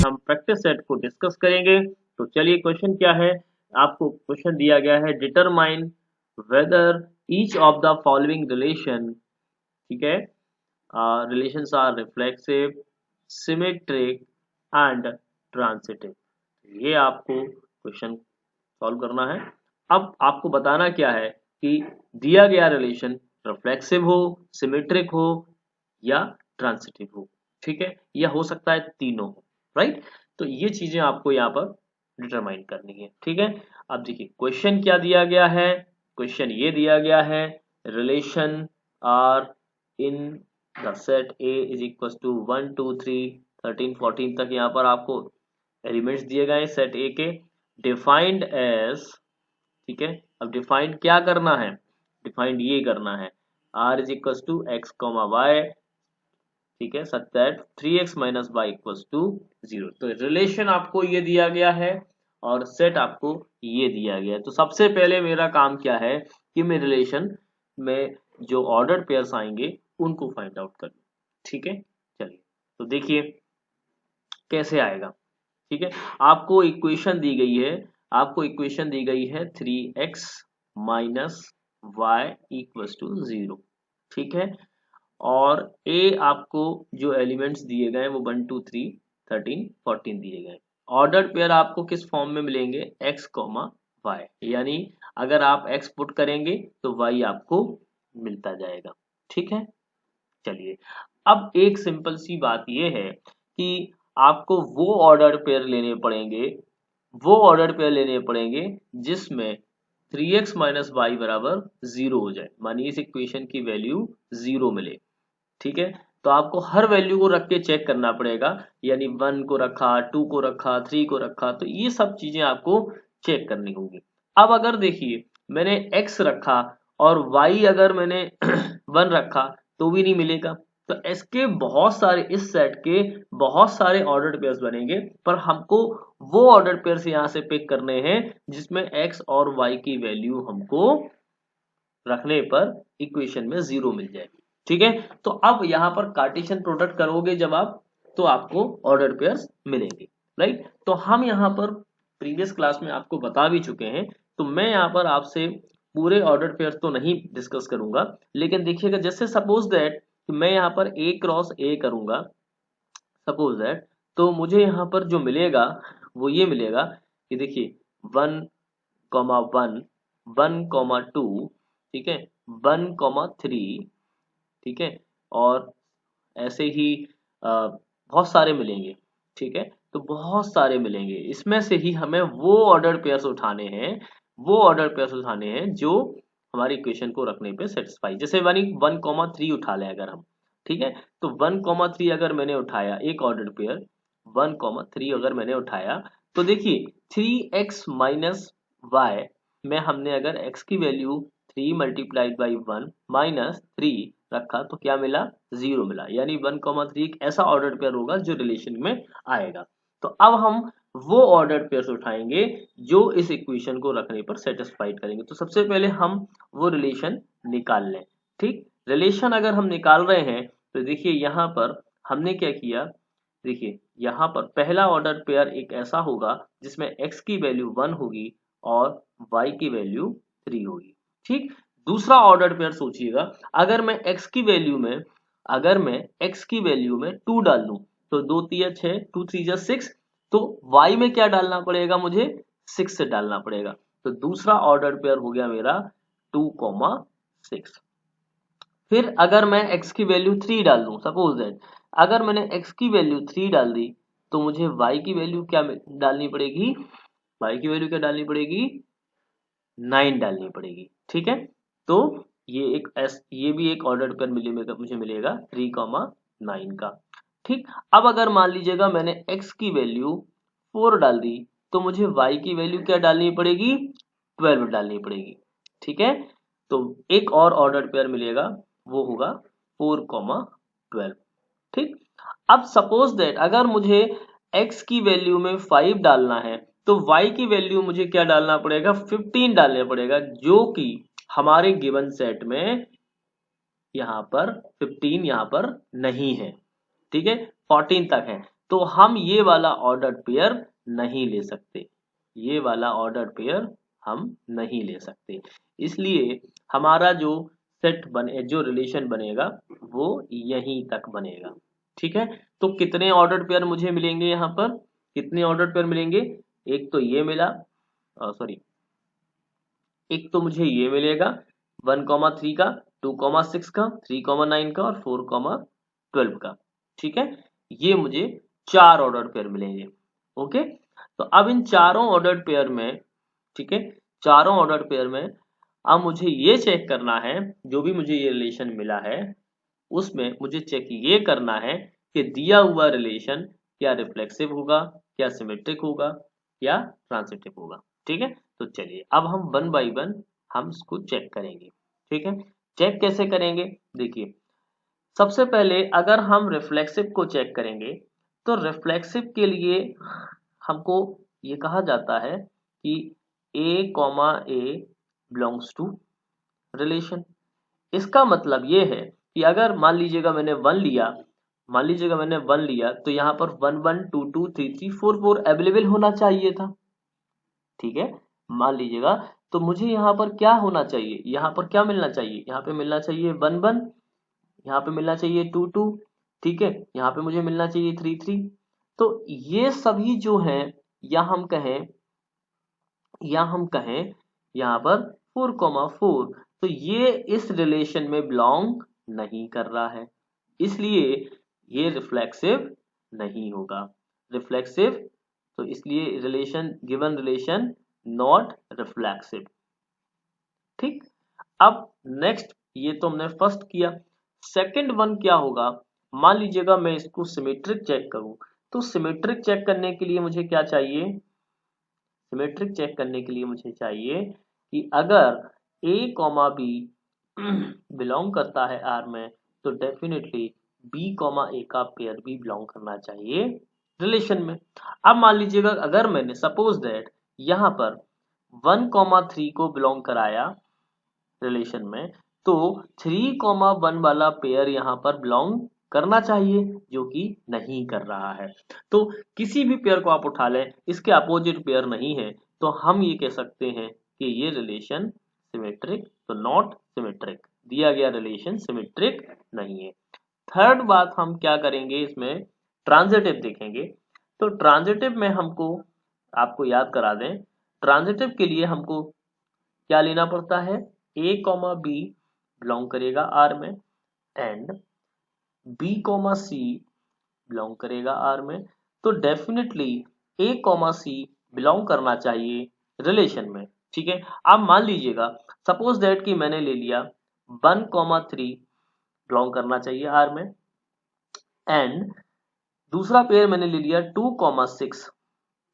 हम practice set को discuss करेंगे। तो चलिए क्वेश्चन क्या है, आपको क्वेश्चन दिया गया है determine whether each of the following relation, ठीक है, relations are reflexive, symmetric and transitive. ये आपको क्वेश्चन सॉल्व करना है। अब आपको बताना क्या है कि दिया गया रिलेशन रिफ्लेक्सिव हो, सिमेट्रिक हो या ट्रांसिटिव हो, ठीक है, या हो सकता है तीनों हो, राइट। तो ये चीजें आपको यहाँ पर डिटरमाइन करनी है, ठीक है। अब देखिए क्वेश्चन क्या दिया गया है, क्वेश्चन ये दिया गया है relation R in the set A is equal to 1 2 3 13 14 तक यहाँ पर आपको एलिमेंट्स दिए गए सेट ए के, डिफाइंड एज, ठीक है। अब डिफाइंड क्या करना है, डिफाइंड ये करना है r is equal to x comma y, ठीक है, such that 3x minus y equal to 0। तो रिलेशन आपको ये दिया गया है और सेट आपको ये दिया गया है। तो सबसे पहले मेरा काम क्या है कि मैं रिलेशन में जो ऑर्डर्ड पेयर्स आएंगे उनको फाइंड आउट कर लूं, ठीक है। चलिए तो देखिए कैसे आएगा, ठीक है। आपको इक्वेशन दी गई है, आपको इक्वेशन दी गई है 3x minus y equal to 0, ठीक है। और ए आपको जो एलिमेंट्स दिए गए वो 1 2 3 13 14 दिए गए। ऑर्डर्ड पेयर आपको किस फॉर्म में मिलेंगे, x कॉमा वाई, यानी अगर आप x पुट करेंगे तो y आपको मिलता जाएगा, ठीक है। चलिए अब एक सिंपल सी बात ये है कि आपको वो ऑर्डर्ड पेयर लेने पड़ेंगे, वो ऑर्डर्ड पेयर लेने पड़ेंगे जिसमें 3x माइनस वाई बराबर 0 हो जाए, मानिए इस इक्वेशन की वैल्यू 0 मिले, ठीक है। तो आपको हर वैल्यू को रख के चेक करना पड़ेगा, यानी 1 को रखा, 2 को रखा, 3 को रखा, तो ये सब चीजें आपको चेक करनी होंगी। अब अगर देखिए मैंने x रखा और y अगर मैंने 1 रखा तो भी नहीं मिलेगा। तो इसके बहुत सारे, इस सेट के बहुत सारे ऑर्डर्ड पेयर्स बनेंगे, पर हमको वो ऑर्डर्ड पेयर्स यहाँ से पिक करने हैं जिसमें x और y की वैल्यू हमको रखने पर इक्वेशन में 0 मिल जाएगी, ठीक है। तो अब यहाँ पर कार्टेशियन प्रोडक्ट करोगे जब आप, तो आपको ऑर्डर पेयर्स मिलेंगे, राइट। तो हम यहाँ पर प्रीवियस क्लास में आपको बता भी चुके हैं, तो मैं यहाँ पर आपसे पूरे ऑर्डर पेयर्स तो नहीं डिस्कस करूंगा, लेकिन देखिएगा जैसे सपोज दैट मैं यहाँ पर ए क्रॉस ए करूंगा, सपोज दैट, तो मुझे यहाँ पर जो मिलेगा वो ये मिलेगा कि देखिए 1 कॉमा 1 1 कॉमा 2, ठीक है, 1 कॉमा 3, ठीक है, और ऐसे ही बहुत सारे मिलेंगे, ठीक है। तो बहुत सारे मिलेंगे, इसमें से ही हमें वो ऑर्डर पेयर्स उठाने हैं, वो ऑर्डर पेयर्स उठाने हैं जो हमारी इक्वेशन को रखने पे सेटिस्फाई, जैसे 1 कॉमा 3 उठा लें अगर हम, ठीक है। तो 1 कॉमा 3 अगर मैंने उठाया एक ऑर्डर पेयर, 1 कॉमा 3 अगर मैंने उठाया, तो देखिए 3x माइनस वाई में हमने अगर x की वैल्यू 3 मल्टीप्लाइड बाई 1 माइनस 3 रखा तो क्या मिला, 0 मिला, यानी 1,3 एक ऐसा ऑर्डर्ड पेयर होगा जो रिलेशन में आएगा। तो अब हम वो ऑर्डर्ड पेयर्स उठाएंगे जो इस इक्वेशन को रखने पर सेटिस्फाइड करेंगे। तो सबसे पहले हम वो रिलेशन निकाल लें, ठीक। रिलेशन अगर हम निकाल रहे हैं तो देखिए यहाँ पर हमने क्या किया, देखिए यहाँ पर पहला ऑर्डर पेयर एक ऐसा होगा जिसमें x की वैल्यू 1 होगी और y की वैल्यू 3 होगी, ठीक। दूसरा ऑर्डर पेयर सोचिएगा, अगर मैं x की वैल्यू में, अगर मैं x की वैल्यू में 2 डाल दूं तो 2 3 6, 2 3 6, तो y में क्या डालना पड़ेगा, मुझे 6 से डालना पड़ेगा। तो दूसरा ऑर्डर पेयर हो गया मेरा 2,6। फिर अगर मैं x की वैल्यू 3 डाल दूं, सपोज दैट अगर मैंने x की वैल्यू 3 डाल दी तो मुझे y की वैल्यू क्या डालनी पड़ेगी, y की वैल्यू क्या डालनी पड़ेगी, 9 डालनी पड़ेगी, ठीक है। तो ये एक ये भी एक ऑर्डर पेयर मुझे मिलेगा 3,9 का, ठीक। अब अगर मान लीजिएगा मैंने x की वैल्यू 4 डाल दी तो मुझे y की वैल्यू क्या डालनी पड़ेगी, 12 डालनी पड़ेगी, ठीक है। तो एक और ऑर्डर पेयर मिलेगा, वो होगा 4,12, ठीक। अब सपोज दैट अगर मुझे x की वैल्यू में 5 डालना है तो y की वैल्यू मुझे क्या डालना पड़ेगा, 15 डालने पड़ेगा, जो कि हमारे गिवन सेट में यहाँ पर 15 यहाँ पर नहीं है, ठीक है, 14 तक है। तो हम ये वाला ऑर्डर्ड पेयर नहीं ले सकते, ये वाला ऑर्डर्ड पेयर हम नहीं ले सकते। इसलिए हमारा जो सेट बने, जो रिलेशन बनेगा वो यहीं तक बनेगा। ठीक है, तो कितने ऑर्डर्ड पेयर मुझे मिलेंगे यहाँ पर, कितने ऑर्डर्ड पेयर मिलेंगे, एक तो ये मिला, सॉरी, एक तो मुझे ये मिलेगा 1,3 का, 2,6 का, 3,9 का और 4,12 का। ठीक है, ये मुझे 4 ऑर्डर्ड पेयर मिलेंगे। ओके, तो अब इन चारों ऑर्डर्ड पेयर में, ठीक है, चारों ऑर्डर्ड पेयर में अब मुझे ये चेक करना है, जो भी मुझे ये रिलेशन मिला है उसमें मुझे चेक ये करना है कि दिया हुआ रिलेशन क्या रिफ्लेक्सिव होगा, क्या सिमेट्रिक होगा, क्या ट्रांजिटिव होगा। ठीक है, तो चलिए अब हम वन बाय वन हम इसको चेक करेंगे। ठीक है, चेक कैसे करेंगे, देखिए सबसे पहले अगर हम रिफ्लेक्सिव को चेक करेंगे तो रिफ्लेक्सिव के लिए हमको ये कहा जाता है कि A, बिलोंग्स टू रिलेशन। इसका मतलब ये है कि अगर मान लीजिएगा मैंने वन लिया, मान लीजिएगा मैंने वन लिया, तो यहाँ पर 1 1 2 2 3 3 4 4 अवेलेबल होना चाहिए था। ठीक है, मान लीजिएगा, तो मुझे यहाँ पर क्या होना चाहिए, यहाँ पर क्या मिलना चाहिए, यहाँ पे मिलना चाहिए 1 1, यहाँ पे मिलना चाहिए 2 2, ठीक है, यहाँ पे मुझे मिलना चाहिए 3 3। तो ये सभी जो है, या हम कहें, या हम कहें यहाँ पर 4,4, तो ये इस रिलेशन में बिलोंग नहीं कर रहा है, इसलिए ये रिफ्लेक्सिव नहीं होगा। रिफ्लेक्सिव, तो इसलिए relation, given relation not reflexive. ठीक, अब नेक्स्ट, ये तो हमने फर्स्ट किया। सेकंड वन क्या होगा, मान लीजिएगा मैं इसको सिमेट्रिक चेक करूं, तो सिमेट्रिक चेक करने के लिए मुझे क्या चाहिए, सिमेट्रिक चेक करने के लिए मुझे चाहिए कि अगर A, B बिलोंग करता है R में, तो डेफिनेटली B, A का पेयर भी बिलोंग करना चाहिए रिलेशन में। अब मान लीजिएगा अगर मैंने सपोज दैट यहाँ पर 1,3 को बिलोंग कराया रिलेशन में, तो 3,1 वाला पेयर यहाँ पर बिलोंग करना चाहिए, जो कि नहीं कर रहा है। तो किसी भी पेयर को आप उठा लें, इसके अपोजिट पेयर नहीं है, तो हम ये कह सकते हैं कि ये रिलेशन सिमेट्रिक तो नॉट सिमेट्रिक, दिया गया रिलेशन सिमेट्रिक नहीं है। थर्ड बात हम क्या करेंगे, इसमें ट्रांजिटिव देखेंगे। तो ट्रांजिटिव में हमको, आपको याद करा दें, ट्रांजिटिव के लिए हमको क्या लेना पड़ता है, A, B बिलोंग करेगा R में एंड B, C बिलोंग करेगा R में, तो डेफिनेटली A, C बिलोंग करना चाहिए रिलेशन में। ठीक है, अब मान लीजिएगा सपोज दैट कि मैंने ले लिया 1,3 बिलोंग करना चाहिए R में एंड दूसरा पेयर मैंने ले लिया 2,6,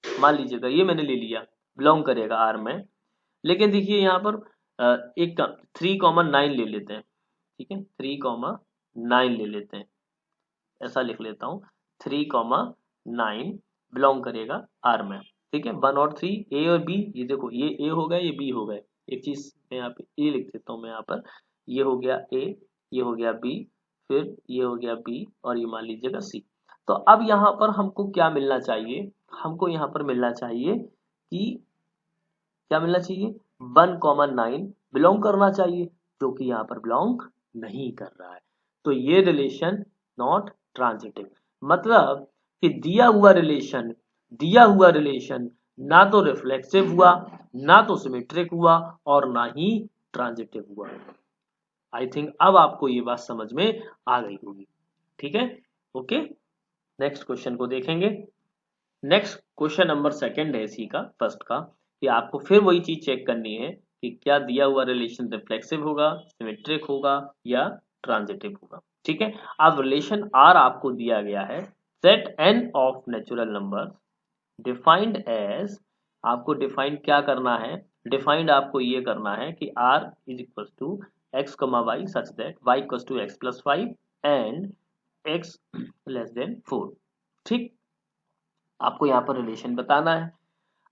मान लीजिएगा ये मैंने ले लिया बिलोंग करेगा R में, लेकिन देखिए यहाँ पर एक 3,9 ले लेते हैं। ठीक है, 3,9 ले लेते हैं, ऐसा लिख लेता हूँ, 3,9 बिलोंग करेगा R में। ठीक है, 1 और 3, A और B, ये देखो ये A हो गया, ये B हो गए, एक चीज मैं यहाँ पे A लिख देता हूँ मैं यहाँ पर, ये हो गया A, ये हो गया B, फिर ये हो गया B और ये मान लीजिएगा C। तो अब यहाँ पर हमको क्या मिलना चाहिए, हमको यहाँ पर मिलना चाहिए कि क्या मिलना चाहिए, 1,9 बिलोंग करना चाहिए, जो कि यहाँ पर बिलोंग नहीं कर रहा है। तो ये रिलेशन नॉट ट्रांजिटिव, मतलब कि दिया हुआ रिलेशन, दिया हुआ रिलेशन ना तो रिफ्लेक्सिव हुआ, ना तो सिमेट्रिक हुआ और ना ही ट्रांजिटिव हुआ। आई थिंक अब आपको ये बात समझ में आ गई होगी। ठीक है, ओके, नेक्स्ट क्वेश्चन को देखेंगे। नेक्स्ट क्वेश्चन नंबर सेकंड है इसी का, फर्स्ट का, कि आपको फिर वही चीज चेक करनी है कि क्या दिया हुआ रिलेशन रिफ्लेक्सिव होगा, सिमेट्रिक होगा या ट्रांजिटिव होगा। ठीक है, अब रिलेशन R आपको दिया गया है, set n of natural number defined as, आपको डिफाइंड क्या करना है, डिफाइंड आपको ये करना है कि R is equal to x, y such that y equal to x plus 5 and x less than 4। ठीक, आपको यहाँ पर रिलेशन बताना है।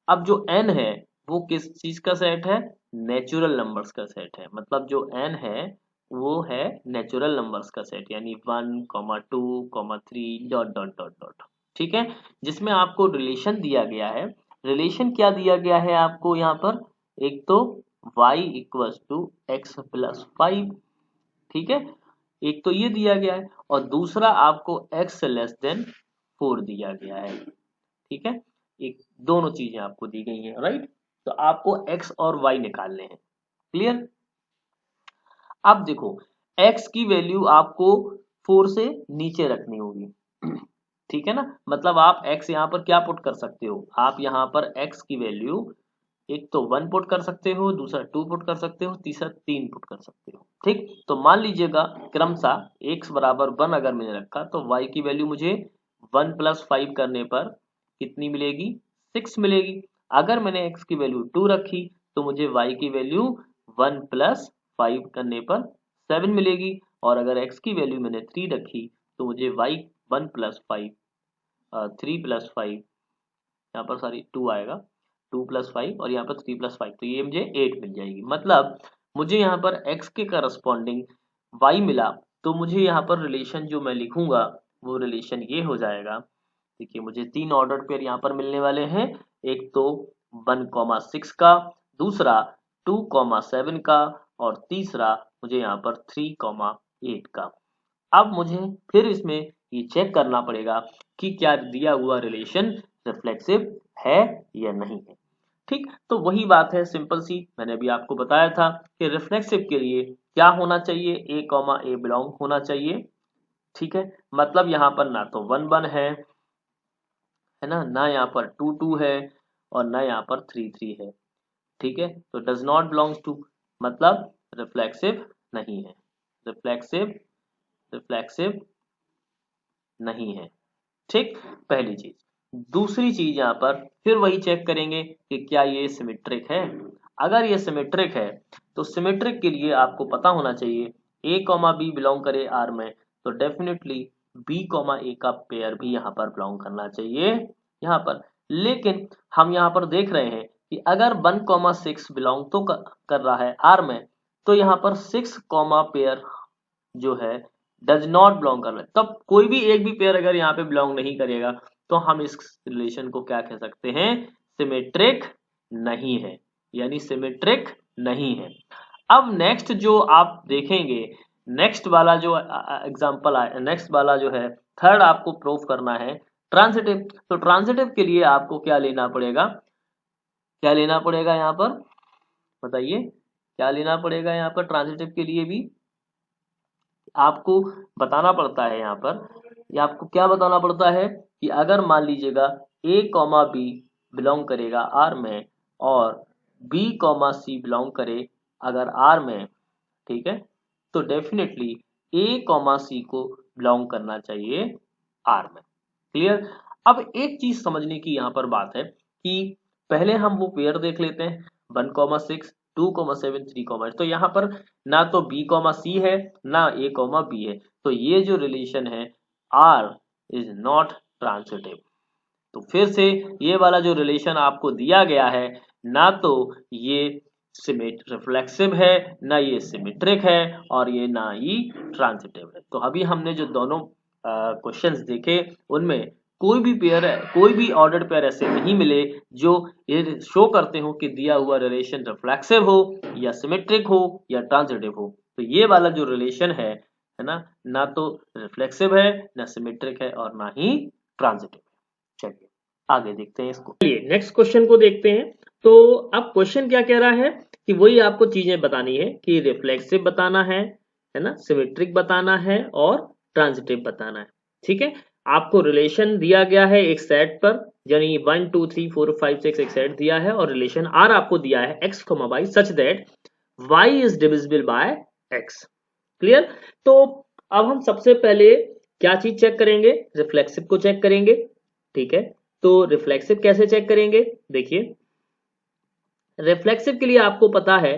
अब जो n है वो किस चीज का सेट है, नेचुरल नंबर्स का सेट है, मतलब जो n है वो है नेचुरल नंबर्स का सेट, यानी 1, 2, 3 डॉट डॉट डॉट डॉट। ठीक है, जिसमें आपको रिलेशन दिया गया है। रिलेशन क्या दिया गया है आपको यहाँ पर, एक तो y equals to x plus 5, ठीक है, एक तो ये दिया गया है और दूसरा आपको x लेस देन 4 दिया गया है, ठीक है, एक दोनों चीजें आपको दी गई हैं, राइट। तो आपको x और y निकालने हैं, क्लियर। अब देखो x की वैल्यू आपको 4 से नीचे रखनी होगी, ठीक है ना, मतलब आप x यहाँ पर क्या पुट कर सकते हो, आप यहाँ पर x की वैल्यू एक तो 1 पुट कर सकते हो, दूसरा 2 पुट कर सकते हो, तीसरा 3 पुट कर सकते हो, ठीक। तो मान लीजिएगा क्रमशः x बराबर 1 अगर मैंने रखा तो y की वैल्यू मुझे 1 प्लस 5 करने पर कितनी मिलेगी, 6 मिलेगी। अगर मैंने x की वैल्यू 2 रखी तो मुझे y की वैल्यू 1 प्लस 5 करने पर 7 मिलेगी, और अगर x की वैल्यू मैंने 3 रखी तो मुझे y 1 प्लस 5 3 प्लस 5, यहाँ पर सॉरी 2 आएगा, 2 प्लस 5 और यहाँ पर 3 प्लस 5, तो ये मुझे 8 मिल जाएगी। मतलब मुझे यहाँ पर x के करस्पॉन्डिंग y मिला, तो मुझे यहाँ पर रिलेशन जो मैं लिखूंगा वो रिलेशन ये हो जाएगा। देखिए मुझे 3 ऑर्डर पेयर यहाँ पर मिलने वाले हैं, एक तो 1,6 का, दूसरा 2,7 का, और तीसरा मुझे यहाँ पर 3,8 का। अब मुझे फिर इसमें ये चेक करना पड़ेगा कि क्या दिया हुआ रिलेशन रिफ्लेक्सिव है या नहीं है, ठीक। तो वही बात है सिंपल सी, मैंने अभी आपको बताया था कि रिफ्लेक्सिव के लिए क्या होना चाहिए, a, बिलोंग होना चाहिए, ठीक है। मतलब यहाँ पर ना तो 1 1 है ना यहाँ पर 2 2 है, और ना यहाँ पर 3 3 है, ठीक है। तो डज नॉट बिलोंग्स टू, मतलब रिफ्लेक्सिव नहीं है, रिफ्लेक्सिव रिफ्लेक्सिव नहीं है, ठीक, पहली चीज। दूसरी चीज यहाँ पर फिर वही चेक करेंगे कि क्या ये सिमेट्रिक है। अगर ये सिमेट्रिक है तो सिमेट्रिक के लिए आपको पता होना चाहिए a कॉमा बी बिलोंग करे R में, तो डेफिनेटली b कॉमा a का पेयर भी यहाँ पर बिलोंग करना चाहिए यहाँ पर। लेकिन हम यहाँ पर देख रहे हैं कि अगर 1,6 बिलोंग तो कर रहा है R में, तो यहाँ पर 6 कॉमा पेयर जो है डज नॉट बिलोंग कर रहा है, तब कोई भी एक भी पेयर अगर यहाँ पे बिलोंग नहीं करेगा तो हम इस रिलेशन को क्या कह सकते हैं, सिमेट्रिक नहीं है, यानी सिमेट्रिक नहीं है। अब नेक्स्ट जो आप देखेंगे, नेक्स्ट वाला जो एग्जांपल नेक्स्ट वाला जो है थर्ड आपको प्रूफ करना है ट्रांजिटिव। तो ट्रांजिटिव के लिए आपको क्या लेना पड़ेगा, क्या लेना पड़ेगा यहाँ पर बताइए, क्या लेना पड़ेगा यहाँ पर ट्रांजिटिव के लिए भी आपको बताना पड़ता है यहाँ पर, ये आपको क्या बताना पड़ता है कि अगर मान लीजिएगा a कॉमा बी बिलोंग करेगा R में और b कॉमा सी बिलोंग करे अगर R में, ठीक है, तो डेफिनेटली a कॉमा सी को बिलोंग करना चाहिए R में, क्लियर। अब एक चीज समझने की यहाँ पर बात है कि पहले हम वो पेयर देख लेते हैं 1,6 2,7 3,8, तो यहाँ पर ना तो b कॉमा सी है ना a कॉमा बी है, तो ये जो रिलेशन है R इज नॉट ट्रांजिटिव। तो फिर से ये वाला जो रिलेशन आपको दिया गया है, ना तो ये रिफ्लेक्सिव है, ना ये सिमेट्रिक है, और ये ना ही ट्रांजिटिव है। तो अभी हमने जो दोनों क्वेश्चंस देखे उनमें कोई भी पेयर, कोई भी ऑर्डर्ड पेयर ऐसे नहीं मिले जो ये शो करते हो कि दिया हुआ रिलेशन रिफ्लेक्सिव हो या सिमेट्रिक हो या ट्रांजिटिव हो। तो ये वाला जो रिलेशन है ना, ना तो रिफ्लेक्सिव है, ना सिमेट्रिक है, और ना ही ट्रांजिटिव है। चलिए आगे देखते हैं इसको, चलिए नेक्स्ट क्वेश्चन को देखते हैं। तो अब क्वेश्चन क्या कह रहा है कि वही आपको चीजें बतानी है कि रिफ्लेक्सिव बताना है ना, सिमेट्रिक बताना है और ट्रांजिटिव बताना है, ठीक है। आपको रिलेशन दिया गया है एक सेट पर, यानी 1 2 3 4 5 6 एक सेट दिया है और रिलेशन R आपको दिया है x, y such that y is divisible by x, clear. तो अब हम सबसे पहले क्या चीज चेक करेंगे, रिफ्लेक्सिव को चेक करेंगे, ठीक है। तो रिफ्लेक्सिव कैसे चेक करेंगे, देखिए रिफ्लेक्सिव के लिए आपको पता है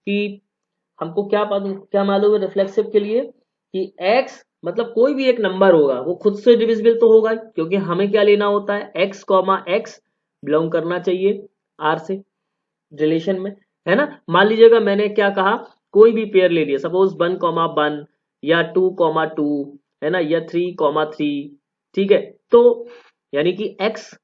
कि हमको क्या मालूम है रिफ्लेक्सिव के लिए कि x मतलब कोई भी एक नंबर होगा वो खुद से डिविजिबल तो होगा, क्योंकि हमें क्या लेना होता है x कॉमा x बिलोंग करना चाहिए R से रिलेशन में, है ना। मान लीजिएगा मैंने क्या कहा, कोई भी पेयर ले लिया, सपोज 1,1 या 2,2 है ना, या 3,3, ठीक है। तो यानी कि x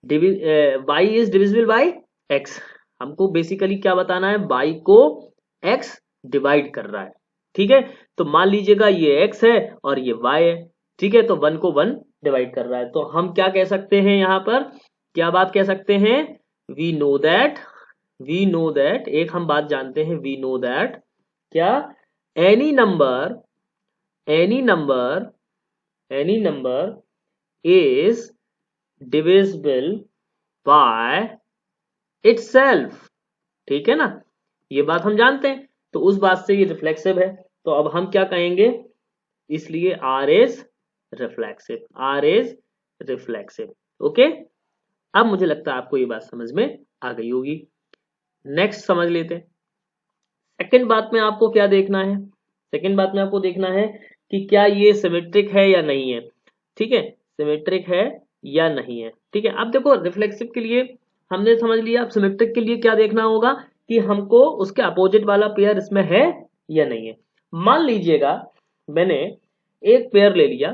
y is divisible by x। हमको बेसिकली क्या बताना है, y को x डिवाइड कर रहा है, ठीक है। तो मान लीजिएगा ये x है और ये y है, ठीक है, तो 1 को 1 डिवाइड कर रहा है। तो हम क्या कह सकते हैं, यहाँ पर क्या बात कह सकते हैं, वी नो दैट एक हम बात जानते हैं, वी नो दैट क्या, any number is divisible by itself, ठीक है ना, ये बात हम जानते हैं। तो उस बात से ये रिफ्लेक्सिव है। तो अब हम क्या कहेंगे, इसलिए R इज रिफ्लेक्सिव। ओके, अब मुझे लगता है आपको ये बात समझ में आ गई होगी। नेक्स्ट समझ लेते हैं। सेकंड बात में आपको क्या देखना है, सेकंड बात में आपको देखना है कि क्या ये सिमेट्रिक है या नहीं है, ठीक है, सिमेट्रिक है या नहीं है, ठीक है। अब देखो रिफ्लेक्सिव के लिए हमने समझ लिया, अब सिमेट्रिक के लिए क्या देखना होगा कि हमको उसके अपोजिट वाला पेयर इसमें है या नहीं है। मान लीजिएगा मैंने एक पेयर ले लिया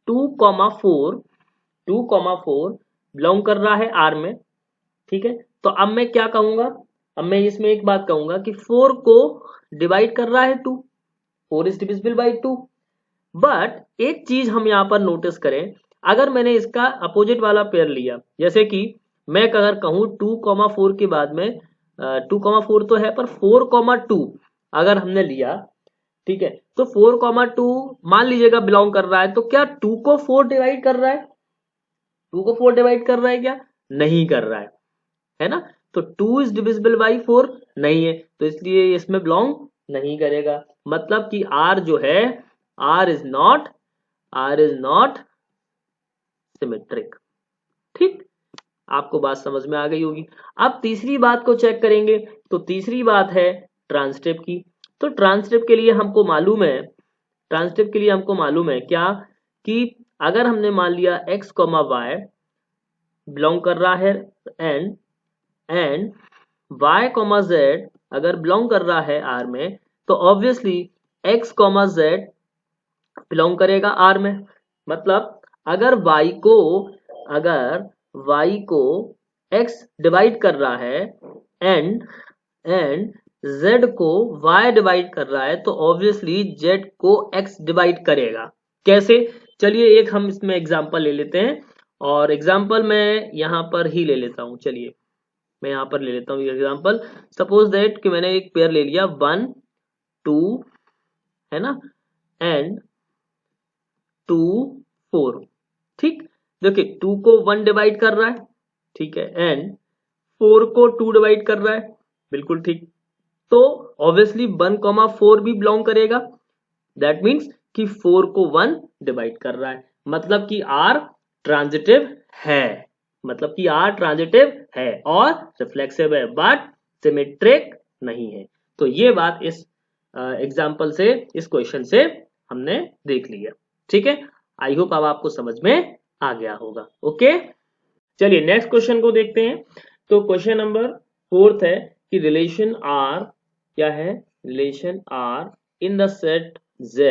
2,4 बिलोंग कर रहा है R में, ठीक है। तो अब मैं क्या कहूंगा, अब मैं इसमें एक बात कहूंगा कि 4 को डिवाइड कर रहा है 2, 4 इज डिविजिबल बाय 2। बट एक चीज हम यहाँ पर नोटिस करें, अगर मैंने इसका अपोजिट वाला पेयर लिया, जैसे कि मैं अगर कहूं 2,4 के बाद में 2,4 तो है पर 4,2 अगर हमने लिया, ठीक है, तो 4,2 मान लीजिएगा बिलोंग कर रहा है, तो क्या 2 को 4 डिवाइड कर रहा है, 2 को 4 डिवाइड कर रहा है क्या, नहीं कर रहा है ना। तो 2 इज डिविजिबल बाई 4 नहीं है, तो इसलिए इसमें बिलोंग नहीं करेगा। मतलब कि R जो है, R इज नॉट सिमेट्रिक, ठीक, आपको बात समझ में आ गई होगी। अब तीसरी बात को चेक करेंगे, तो तीसरी बात है ट्रांसटिव की। तो ट्रांसटिव के लिए हमको मालूम है क्या, कि अगर हमने मान लिया x, y बिलोंग कर रहा है एंड y, z अगर बिलोंग कर रहा है R में, तो ऑब्वियसली x, z बिलोंग करेगा R में। मतलब अगर y को x डिवाइड कर रहा है एंड z को y डिवाइड कर रहा है, तो ऑब्वियसली z को x डिवाइड करेगा। कैसे, चलिए एक हम इसमें एग्जांपल ले लेते हैं, और एग्जांपल मैं यहाँ पर ही ले लेता हूँ। चलिए मैं यहाँ पर ले लेता हूँ एग्जांपल। सपोज दैट कि मैंने एक पेयर ले लिया 1, 2 है ना, एंड 2, 4, ठीक। देखिए 2 को 1 डिवाइड कर रहा है, ठीक है, एंड 4 को 2 डिवाइड कर रहा है, बिल्कुल ठीक। तो ऑब्वियसली 1,4 भी बिलोंग करेगा, दैट मीन्स कि 4 को 1 डिवाइड कर रहा है, मतलब कि R ट्रांजिटिव है, और रिफ्लेक्सिव है, बट सिमेट्रिक नहीं है। तो ये बात इस एग्जाम्पल से, इस क्वेश्चन से हमने देख लिया, ठीक है। आई होप अब आपको समझ में आ गया होगा। ओके, चलिए नेक्स्ट क्वेश्चन को देखते हैं। तो क्वेश्चन नंबर 4 है कि रिलेशन R क्या है, relation R in the set Z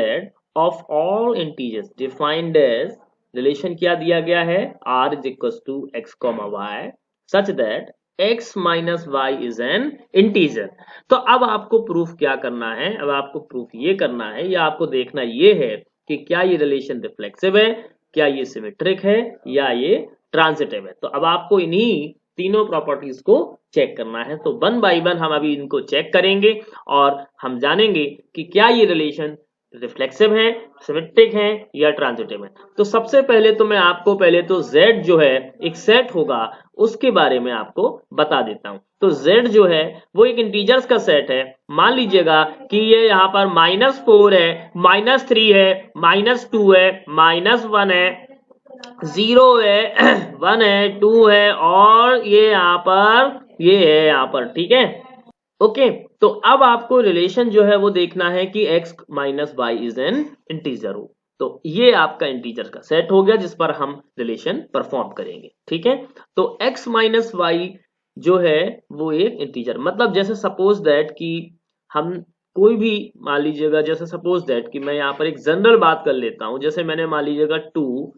of all integers defined as, relation क्या दिया गया है, R is equal to x, y such that x minus y is an integer. तो अब आपको प्रूफ क्या करना है, अब आपको प्रूफ ये करना है, या आपको देखना ये है कि क्या ये रिलेशन रिफ्लेक्सिव है, क्या ये सिमेट्रिक है, या ये ट्रांजिटिव है। तो अब आपको इन्हीं तीनों प्रॉपर्टीज को चेक करना है। तो 1 बाय 1 हम अभी इनको चेक करेंगे और हम जानेंगे कि क्या ये रिलेशन रिफ्लेक्सिव है, सिमेट्रिक है, या ट्रांजिटिव है। तो सबसे पहले तो मैं आपको पहले तो Z जो है एक सेट होगा, उसके बारे में आपको बता देता हूं। तो Z जो है वो एक इंटीजर्स का सेट है। मान लीजिएगा कि ये यहाँ पर -4 है, -3 है, -2 है, -1 है, 0 है, 1 है, 2 है, और ये यहाँ पर, ठीक है। ओके, तो अब आपको रिलेशन जो है वो देखना है कि x minus y is an integer हो। तो ये आपका इंटीजर का सेट हो गया जिस पर हम रिलेशन परफॉर्म करेंगे, ठीक है। तो x माइनस वाई जो है वो एक इंटीजर, मतलब जैसे सपोज दैट कि हम कोई भी मान लीजिएगा, जैसे सपोज दैट कि मैं यहाँ पर एक जनरल बात कर लेता हूं, जैसे मैंने मान लीजिएगा 2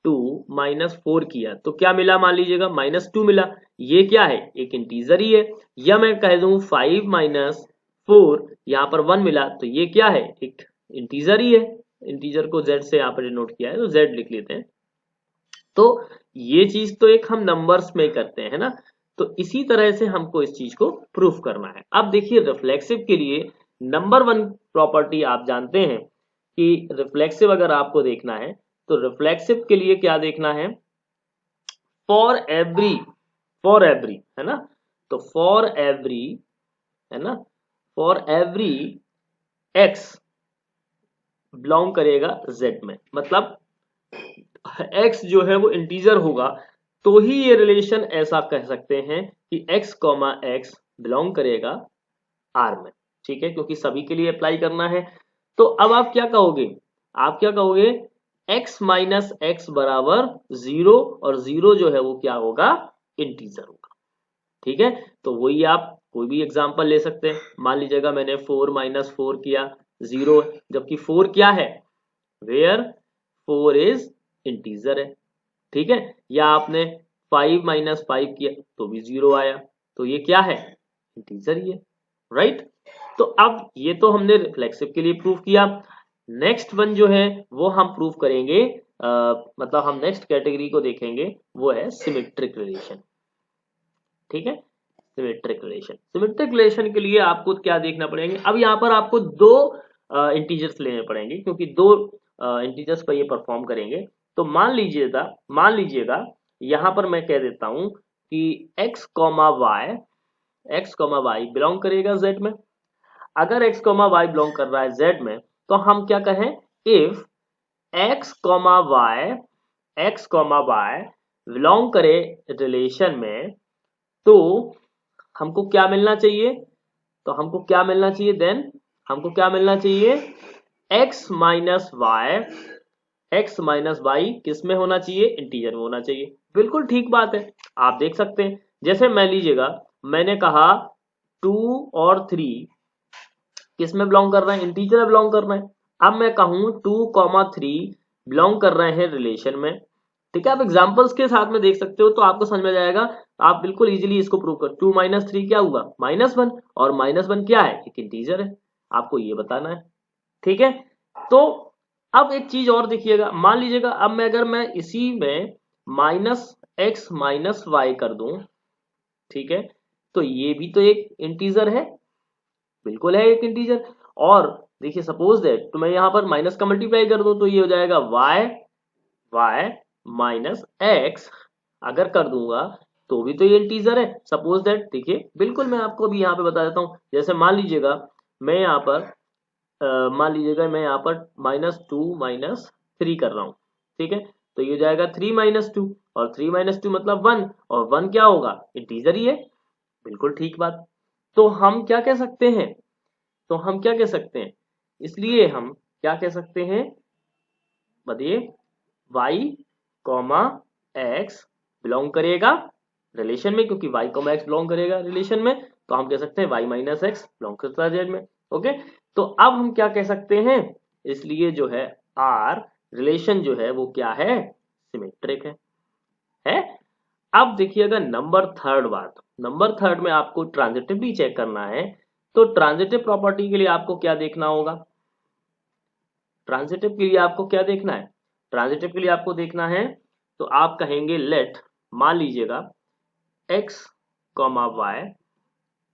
टू माइनस 4 किया तो क्या मिला, मान लीजिएगा -2 मिला। ये क्या है, एक इंटीजर ही है। या मैं कह दूं 5 माइनस 4, यहाँ पर 1 मिला तो ये क्या है, एक इंटीजर ही है। इंटीजर को z से यहाँ पर डिनोट किया है तो z लिख लेते हैं। तो ये चीज तो एक हम नंबर्स में करते हैं, है ना। तो इसी तरह से हमको इस चीज को प्रूफ करना है। अब देखिए रिफ्लेक्सिव के लिए नंबर 1 प्रॉपर्टी आप जानते हैं कि रिफ्लेक्सिव अगर आपको देखना है तो रिफ्लेक्सिव के लिए क्या देखना है, फॉर एवरी है ना। तो फॉर एवरी, है ना, फॉर एवरी एक्स बिलोंग करेगा z में, मतलब x जो है वो इंटीजर होगा तो ही ये रिलेशन ऐसा कह सकते हैं कि x कॉमा एक्स बिलोंग करेगा R में। ठीक है, क्योंकि सभी के लिए अप्लाई करना है। तो अब आप क्या कहोगे, आप क्या कहोगे, x माइनस एक्स बराबर 0 और 0 जो है वो क्या होगा, इंटीजर होगा। ठीक है, तो वही आप कोई भी एग्जांपल ले सकते हैं। मान लीजिएगा मैंने 4 माइनस 4 किया 0, जबकि 4 क्या है, वेयर 4 इज इंटीजर है। ठीक है, या आपने 5 माइनस 5 किया तो भी 0 आया, तो ये क्या है, इंटीजर ही है, राइट। तो अब ये तो हमने रिफ्लेक्सिव के लिए प्रूफ किया। नेक्स्ट वन जो है वो हम प्रूफ करेंगे, मतलब हम नेक्स्ट कैटेगरी को देखेंगे, वो है सिमेट्रिक रिलेशन। ठीक है, सिमेट्रिक रिलेशन, सिमेट्रिक रिलेशन के लिए आपको क्या देखना पड़ेगा, अब यहाँ पर आपको दो इंटीजर्स लेने पड़ेंगे क्योंकि दो इंटीजर्स पर ये परफॉर्म करेंगे। तो मान लीजिएगा यहाँ पर मैं कह देता हूं कि x कॉमा वाई बिलोंग करेगा z में। अगर x कॉमा वाई बिलोंग कर रहा है z में तो हम क्या कहें, if x comma y belong करे रिलेशन में, तो हमको क्या मिलना चाहिए, तो हमको क्या मिलना चाहिए, देन हमको क्या मिलना चाहिए, x माइनस वाई किस में होना चाहिए, इंटीजर में होना चाहिए। बिल्कुल ठीक बात है, आप देख सकते हैं। जैसे मान लीजिएगा मैंने कहा 2 और 3 किस में बिलोंग कर रहे हैं, इंटीजर में बिलोंग कर रहे हैं। अब मैं कहूं 2,3 बिलोंग कर रहे हैं रिलेशन में। ठीक है, आप एग्जांपल्स के साथ में देख सकते हो तो आपको समझ में जाएगा। आप बिल्कुल इजीली इसको प्रूव कर, 2 माइनस 3 क्या हुआ, -1, और -1 क्या है, एक इंटीजर है। आपको ये बताना है। ठीक है, तो अब एक चीज और देखिएगा, मान लीजिएगा अब मैं अगर मैं इसी में -x माइनस वाई कर दूं, ठीक है, तो ये भी तो एक इंटीजर है, बिल्कुल है एक इंटीजर। और देखिए सपोज दैट, तो मैं यहाँ पर माइनस का मल्टीप्लाई कर दूं तो ये हो जाएगा y माइनस एक्स, अगर कर दूंगा तो भी तो ये इंटीजर है। सपोज दैट, देखिए बिल्कुल मैं आपको अभी यहाँ पे बता देता हूँ। जैसे मान लीजिएगा मैं यहाँ पर -2 माइनस 3 कर रहा हूँ। ठीक है, तो ये हो जाएगा 3 माइनस 2, और 3 माइनस 2 मतलब 1, और 1 क्या होगा, इंटीजर ही है। बिल्कुल ठीक बात। तो हम क्या कह सकते हैं, इसलिए हम क्या कह सकते हैं, बताइए, y कॉमा एक्स बिलोंग करेगा रिलेशन में, क्योंकि y कॉमा एक्स बिलोंग करेगा रिलेशन में, तो हम कह सकते हैं y माइनस एक्स बिलोंग करता है z में। ओके, तो अब हम क्या कह सकते हैं, इसलिए जो है R रिलेशन जो है वो क्या है, सिमेट्रिक है। अब देखिएगा नंबर थर्ड में आपको ट्रांजिटिवली चेक करना है। तो ट्रांजिटिव प्रॉपर्टी के लिए आपको क्या देखना होगा, ट्रांजिटिव के लिए आपको क्या देखना है, ट्रांजिटिव के लिए आपको देखना है, तो आप कहेंगे लेट, मान लीजिएगा x कॉमा वाई,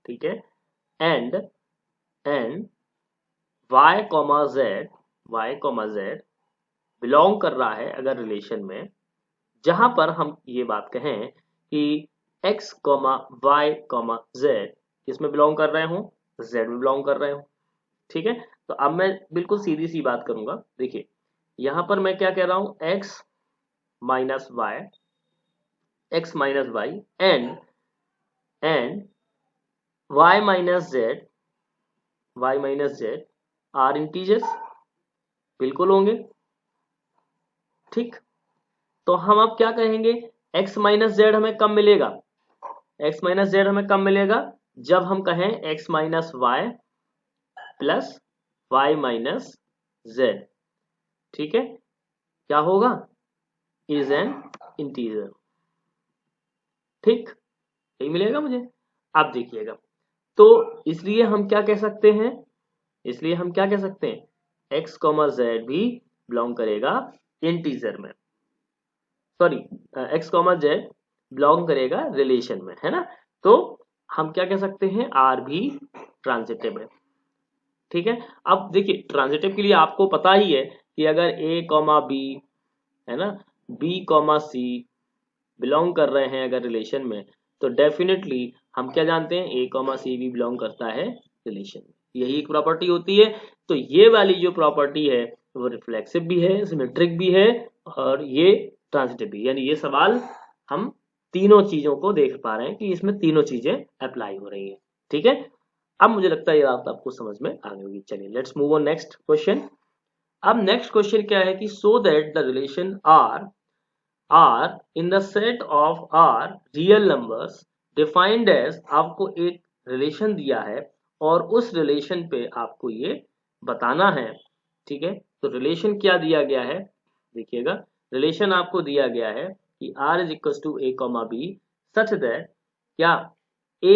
ठीक है, and y comma z belong कर रहा है अगर रिलेशन में, जहां पर हम ये बात कहें कि x comma y comma z किसमें बिलोंग कर रहे हो, z में बिलोंग कर रहे हो। ठीक है, तो अब मैं बिल्कुल सीधी सी बात करूंगा। देखिए यहां पर मैं क्या कह रहा हूं, x minus y and y minus z are integers, बिल्कुल होंगे। ठीक, तो हम अब क्या कहेंगे, x माइनस जेड हमें कब मिलेगा, जब हम कहें x minus y plus y minus z. ठीक है, क्या होगा, इज एन इंटीजर। ठीक, यही मिलेगा मुझे। आप देखिएगा, तो इसलिए हम क्या कह सकते हैं, इसलिए हम क्या कह सकते हैं, x कॉमा जेड भी बिलोंग करेगा इंटीजर में, sorry x comma Z belong करेगा रिलेशन में, है ना। तो हम क्या कह सकते हैं, r भी ट्रांजिटिव है। ठीक है, अब देखिए ट्रांजिटिव के लिए आपको पता ही है कि अगर a कॉमा बी, है ना, b कॉमा सी बिलोंग कर रहे हैं अगर रिलेशन में, तो डेफिनेटली हम क्या जानते हैं, a कॉमा सी भी बिलोंग करता है रिलेशन में। यही एक प्रॉपर्टी होती है। तो ये वाली जो प्रॉपर्टी है वो रिफ्लेक्सिव भी है, सिमेट्रिक भी है, और ये ट्रांजिटिव भी, यानी ये सवाल हम तीनों चीजों को देख पा रहे हैं कि इसमें तीनों चीजें अप्लाई हो रही हैं। ठीक है, अब मुझे लगता है ये बात आपको समझ में आ गई होगी। चलिए let's move on next question. अब नेक्स्ट क्वेश्चन क्या है कि so that the relation R in the set of R real numbers defined as, आपको एक रिलेशन दिया है और उस रिलेशन पे आपको ये बताना है। ठीक है, तो रिलेशन क्या दिया गया है, देखिएगा, रिलेशन आपको दिया गया है कि r is equal to A comma B such that क्या a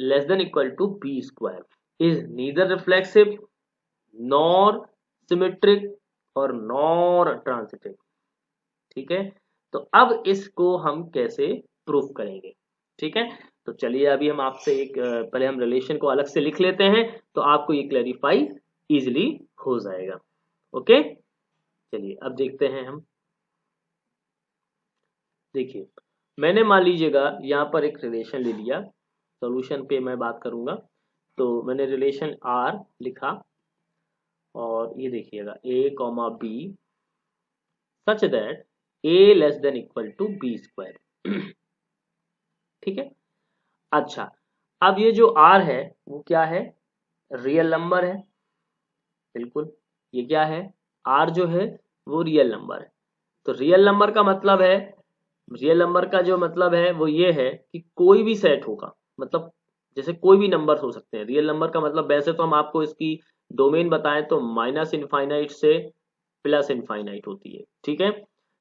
less than equal to B square is neither reflexive nor symmetric और नॉर ट्रांजिटिव। ठीक है, तो अब इसको हम कैसे प्रूफ करेंगे। ठीक है, तो चलिए अभी हम आपसे एक पहले हम रिलेशन को अलग से लिख लेते हैं, तो आपको ये क्लैरिफाई इजिली हो जाएगा। ओके, चलिए अब देखते हैं हम। देखिए, मैंने मान लीजिएगा यहाँ पर एक रिलेशन ले लिया, सॉल्यूशन पे मैं बात करूंगा, तो मैंने रिलेशन आर लिखा, और ये देखिएगा A comma B such that A less than equal to B square. ठीक है, अच्छा, अब ये जो r है वो क्या है, रियल नंबर है, बिल्कुल। ये क्या है, r जो है वो रियल नंबर है। तो रियल नंबर का मतलब है, रियल नंबर का जो मतलब है वो ये है कि कोई भी सेट होगा, मतलब जैसे कोई भी नंबर हो सकते हैं। रियल नंबर का मतलब, वैसे तो हम आपको इसकी डोमेन बताएं तो माइनस इनफाइनाइट से प्लस इनफाइनाइट होती है। ठीक है,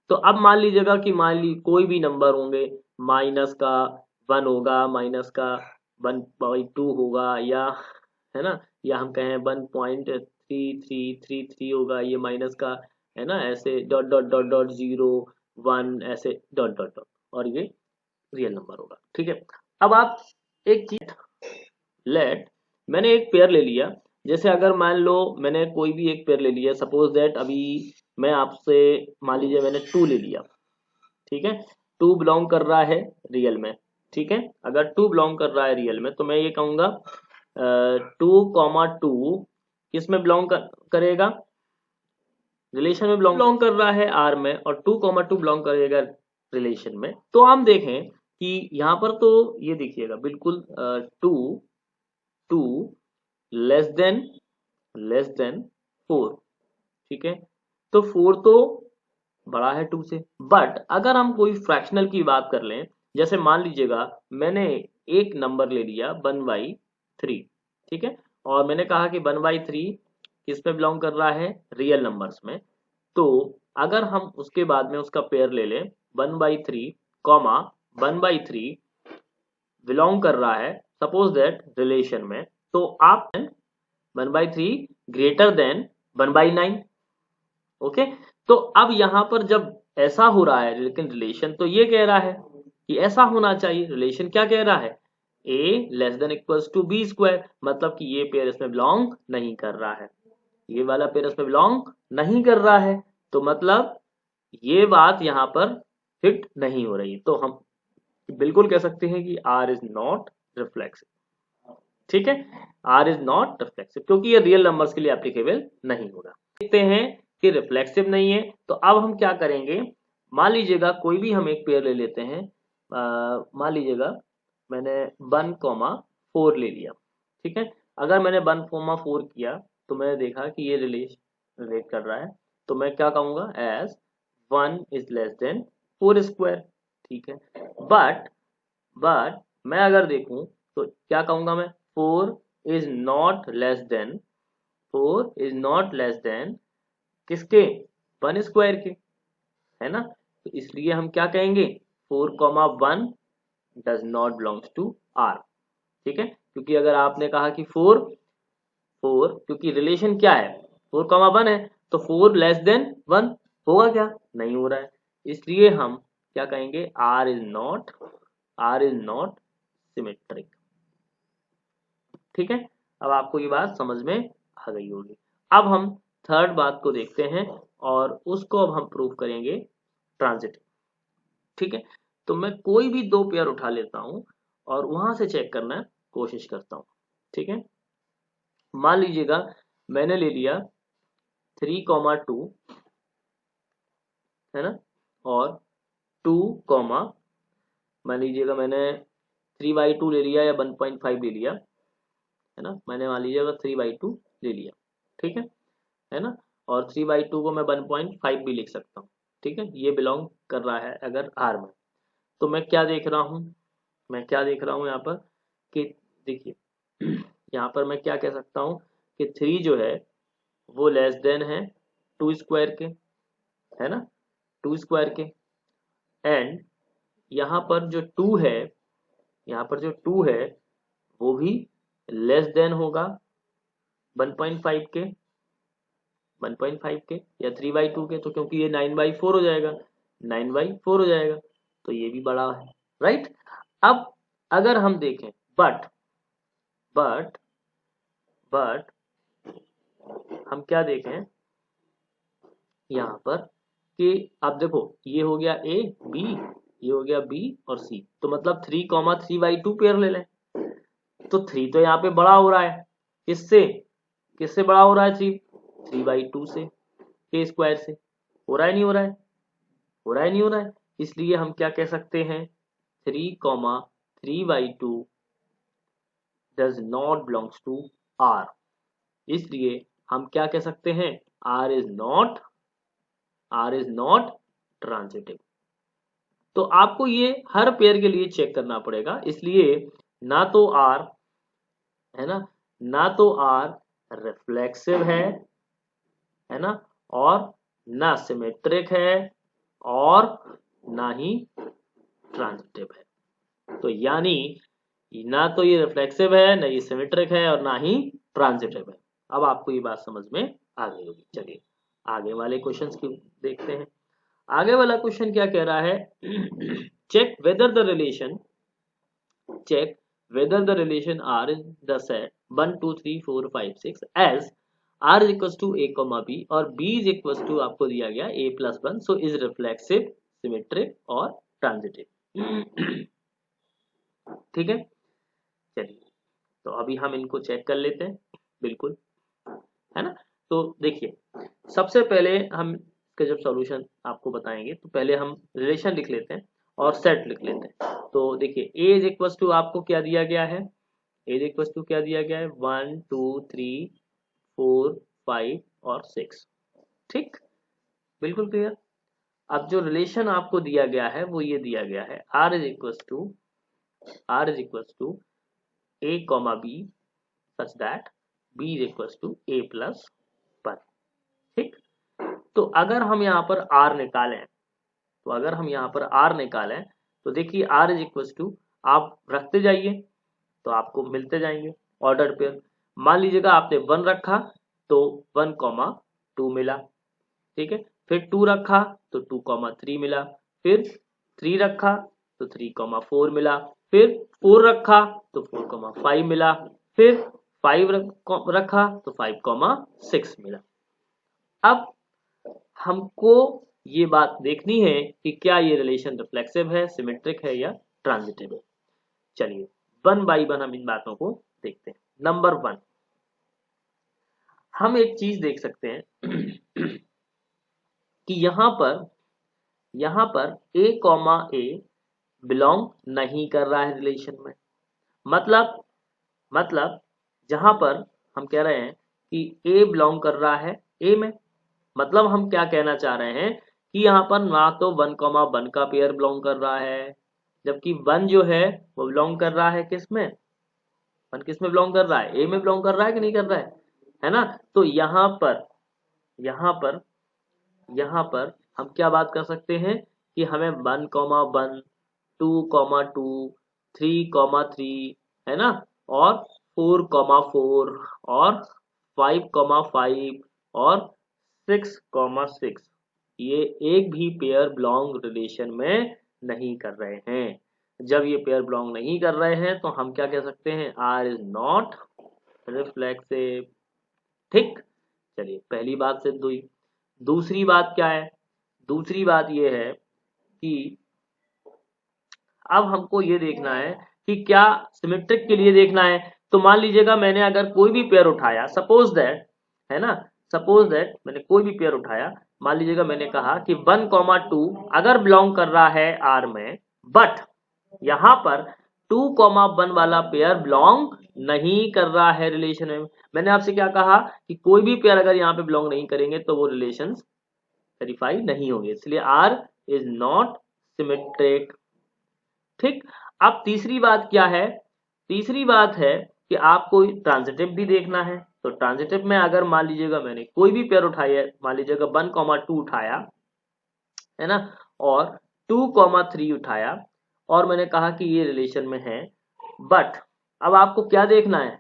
तो अब मान लीजिएगा कि मान ली कोई भी नंबर होंगे, माइनस का 1 होगा, माइनस का 1/2 होगा, या है ना, या हम कहें 1.3333 होगा, ये माइनस का, है ना, ऐसे डॉट डॉट डॉट डॉट 0 1 ऐसे डॉट डॉट डॉट, और ये रियल नंबर होगा। ठीक है, अब आप एक चीज लेट, मैंने एक पेयर ले लिया, जैसे अगर मान लो मैंने कोई भी एक पेयर ले लिया, सपोज दैट अभी मैं आपसे मान लीजिए मैंने 2 ले लिया। ठीक है, 2 बिलोंग कर रहा है रियल में। ठीक है, अगर 2 बिलोंग कर रहा है रियल में, तो मैं ये कहूंगा 2,2 किस में बिलोंग करेगा, रिलेशन में बिलोंग कर रहा है आर में, और 2,2 बिलोंग करेगा रिलेशन में। तो हम देखें कि यहाँ पर तो ये देखिएगा बिल्कुल 2 2 लेस देन 4। ठीक है, तो 4 तो बड़ा है 2 से। बट अगर हम कोई फ्रैक्शनल की बात कर लें, जैसे मान लीजिएगा मैंने एक नंबर ले लिया 1/3। ठीक है, और मैंने कहा कि 1/3 किस में बिलोंग कर रहा है, रियल नंबर्स में। तो अगर हम उसके बाद में उसका पेयर ले लें 1/3 कॉमा 1/3 बिलोंग कर रहा है सपोज दैट रिलेशन में, तो आप 1/3 ग्रेटर देन 1/9। ओके, तो अब यहाँ पर जब ऐसा हो रहा है, लेकिन रिलेशन तो ये कह रहा है कि ऐसा होना चाहिए, रिलेशन क्या कह रहा है, a less than equals to B square, मतलब कि ये पेयर इसमें बिलोंग नहीं कर रहा है, ये वाला पेयर इसमें बिलोंग नहीं कर रहा है, तो मतलब ये बात यहाँ पर फिट नहीं हो रही। तो हम बिल्कुल कह सकते हैं कि r इज नॉट रिफ्लेक्सिव। ठीक है, r इज नॉट रिफ्लेक्सिव क्योंकि ये रियल नंबर्स के लिए एप्लीकेबल नहीं होगा। देखते हैं कि रिफ्लेक्सिव नहीं है, तो अब हम क्या करेंगे, मान लीजिएगा कोई भी हम एक पेयर ले लेते हैं, मान लीजिएगा मैंने 1,4 ले लिया। ठीक है, अगर मैंने 1,4 किया, तो मैंने देखा कि ये रिलेट कर रहा है, तो मैं क्या कहूंगा, as 1 is less than 4 square. ठीक है, बट मैं अगर देखूं तो क्या कहूंगा मैं, 4 is not less than 4 is not less than किसके, 1 स्क्वायर के, है ना। तो इसलिए हम क्या कहेंगे 4,1 does not belongs to R. ठीक है, क्योंकि अगर आपने कहा कि 4 क्योंकि रिलेशन क्या है 4,1 है, तो 4 लेस देन 1 होगा क्या, नहीं हो रहा है, इसलिए हम क्या कहेंगे आर इज नॉट सिमेट्रिक। ठीक है, अब आपको ये बात समझ में आ गई होगी। अब हम थर्ड बात को देखते हैं और उसको अब हम प्रूव करेंगे ट्रांजिटिव। ठीक है, तो मैं कोई भी दो पेयर उठा लेता हूं और वहां से चेक करना कोशिश करता हूं। ठीक है, मान लीजिएगा मैंने ले लिया 3,2 है ना, और 2, मान लीजिएगा मैंने 3/2 ले लिया या 1.5 ले लिया, है ना, मैंने मान लीजिएगा 3/2 ले लिया। ठीक है ना, और 3/2 को मैं 1.5 भी लिख सकता हूँ। ठीक है, ये बिलोंग कर रहा है अगर आर में। तो मैं क्या देख रहा हूँ, यहाँ पर कि देखिए यहाँ पर मैं क्या कह सकता हूँ कि 3 जो है वो लेस देन है 2 स्क्वायर के, है ना, 2 स्क्वायर के, एंड यहाँ पर जो 2 है, वो भी लेस देन होगा 1.5 के, या 3/2 के, तो क्योंकि ये 9/4 हो जाएगा, 9/4 हो जाएगा, तो ये भी बड़ा है, राइट। अब अगर हम देखें बट हम क्या देखें यहाँ पर कि अब देखो ये हो गया ए बी, ये हो गया बी और सी, तो मतलब 3,3/2 पेयर ले लें, तो 3 तो यहाँ पे बड़ा हो रहा है, किससे बड़ा हो रहा है 3/2 से, के स्क्वायर से, हो रहा है नहीं हो रहा है, इसलिए हम क्या कह सकते हैं 3,3/2 does not belongs to R, इसलिए हम क्या कह सकते हैं आर इज नॉट ट्रांजिटिव। तो आपको ये हर पेयर के लिए चेक करना पड़ेगा, इसलिए ना तो आर, है ना तो आर रिफ्लेक्सिव है ना, और ना सिमेट्रिक है, और ना ही ट्रांजिटिव है। तो यानी ना तो ये रिफ्लेक्सिव है, ना ये सिमेट्रिक है, और ना ही ट्रांजिटिव है। अब आपको ये बात समझ में आ गई होगी। चलिए आगे वाले क्वेश्चंस की देखते हैं। आगे वाला क्वेश्चन क्या कह रहा है check whether the relation R in the set 1 2 3 4 5 6 as R is equal to A comma B और बी इज इक्वल टू आपको दिया गया a + 1, so is reflexive, symmetric और ट्रांजिटिव। ठीक है, चलिए तो अभी हम इनको चेक कर लेते हैं, बिल्कुल, है ना। तो देखिए सबसे पहले हम इसका जब सॉल्यूशन आपको बताएंगे तो पहले हम रिलेशन लिख लेते हैं और सेट लिख लेते हैं। तो देखिए a इज इक्वल टू आपको क्या दिया गया है, 1 2 3 4 5 और 6, ठीक, बिल्कुल क्लियर। अब जो रिलेशन आपको दिया गया है वो ये दिया गया है r is equal to a कॉमा b such that b is equal to a + 1, ठीक। तो अगर हम यहाँ पर r निकालें, तो देखिए r इज इक्वल टू आप रखते जाइए तो आपको मिलते जाएंगे ऑर्डर पेयर। मान लीजिएगा आपने 1 रखा तो 1,2 मिला, ठीक है, फिर 2 रखा तो 2,3 मिला, फिर 3 रखा तो 3,4 मिला, फिर 4 रखा तो 4,5 मिला, फिर 5 रखा तो 5,6 मिला। अब हमको ये बात देखनी है कि क्या ये रिलेशन रिफ्लेक्सिव है, सिमेट्रिक है या ट्रांजिटिव है। चलिए 1 बाय 1 हम इन बातों को देखते हैं। नंबर 1, हम एक चीज देख सकते हैं कि यहाँ पर a कॉमा a बिलोंग नहीं कर रहा है रिलेशन में, मतलब जहां पर हम कह रहे हैं कि a बिलोंग कर रहा है a में, मतलब हम क्या कहना चाह रहे हैं कि यहाँ पर ना तो 1,1 का पेयर बिलोंग कर रहा है, जबकि 1 जो है वो बिलोंग कर रहा है किसमें, 1 किस में बिलोंग कर रहा है, a में बिलोंग कर रहा है कि नहीं कर रहा है ना। तो यहाँ पर हम क्या बात कर सकते हैं कि हमें 1,1, 2,2, 3,3 है ना, और 4,4 और 5,5 और 6,6 ये एक भी पेयर बिलोंग रिलेशन में नहीं कर रहे हैं। जब ये पेयर बिलोंग नहीं कर रहे हैं तो हम क्या कह सकते हैं, आर इज नॉट रिफ्लेक्सिव। ठीक, चलिए पहली बात सिद्ध हुई। दूसरी बात क्या है, दूसरी बात ये है कि अब हमको ये देखना है कि क्या सिमेट्रिक के लिए देखना है। तो मान लीजिएगा मैंने अगर कोई भी पेयर उठाया, सपोज दैट, है ना, सपोज दैट मैंने कोई भी पेयर उठाया, मान लीजिएगा मैंने कहा कि 1,2 अगर बिलोंग कर रहा है आर में, बट यहाँ पर 2,1 वाला पेयर बिलोंग नहीं कर रहा है रिलेशन में। मैंने आपसे क्या कहा कि कोई भी पेयर अगर यहाँ पे बिलोंग नहीं करेंगे तो वो रिलेशन वेरीफाई नहीं होंगे, इसलिए आर इज नॉट सिमेट्रिक। ठीक, अब तीसरी बात क्या है, तीसरी बात है कि आपको ट्रांजिटिव भी देखना है। तो ट्रांजिटिव में अगर मान लीजिएगा मैंने कोई भी पेयर उठाई है, मान लीजिएगा 1,2 उठाया है ना, और 2,3 उठाया, और मैंने कहा कि ये रिलेशन में है, बट अब आपको क्या देखना है,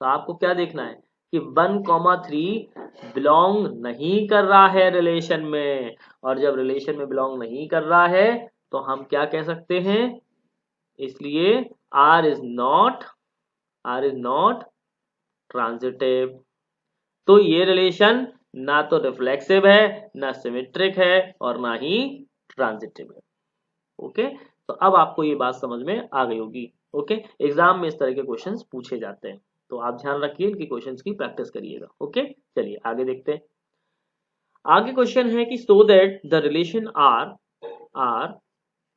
तो आपको क्या देखना है कि 1,3 बिलोंग नहीं कर रहा है रिलेशन में, और जब रिलेशन में बिलोंग नहीं कर रहा है तो हम क्या कह सकते हैं, इसलिए R इज नॉट ट्रांजिटिव। तो ये रिलेशन ना तो रिफ्लेक्सिव है, ना सिमेट्रिक है, और ना ही ट्रांजिटिव है। ओके, तो अब आपको ये बात समझ में आ गई होगी। ओके, एग्जाम में इस तरह के क्वेश्चंस पूछे जाते हैं, तो आप ध्यान रखिए इनकी क्वेश्चंस की प्रैक्टिस करिएगा। ओके, चलिए आगे देखते हैं। आगे क्वेश्चन है कि so that the relation R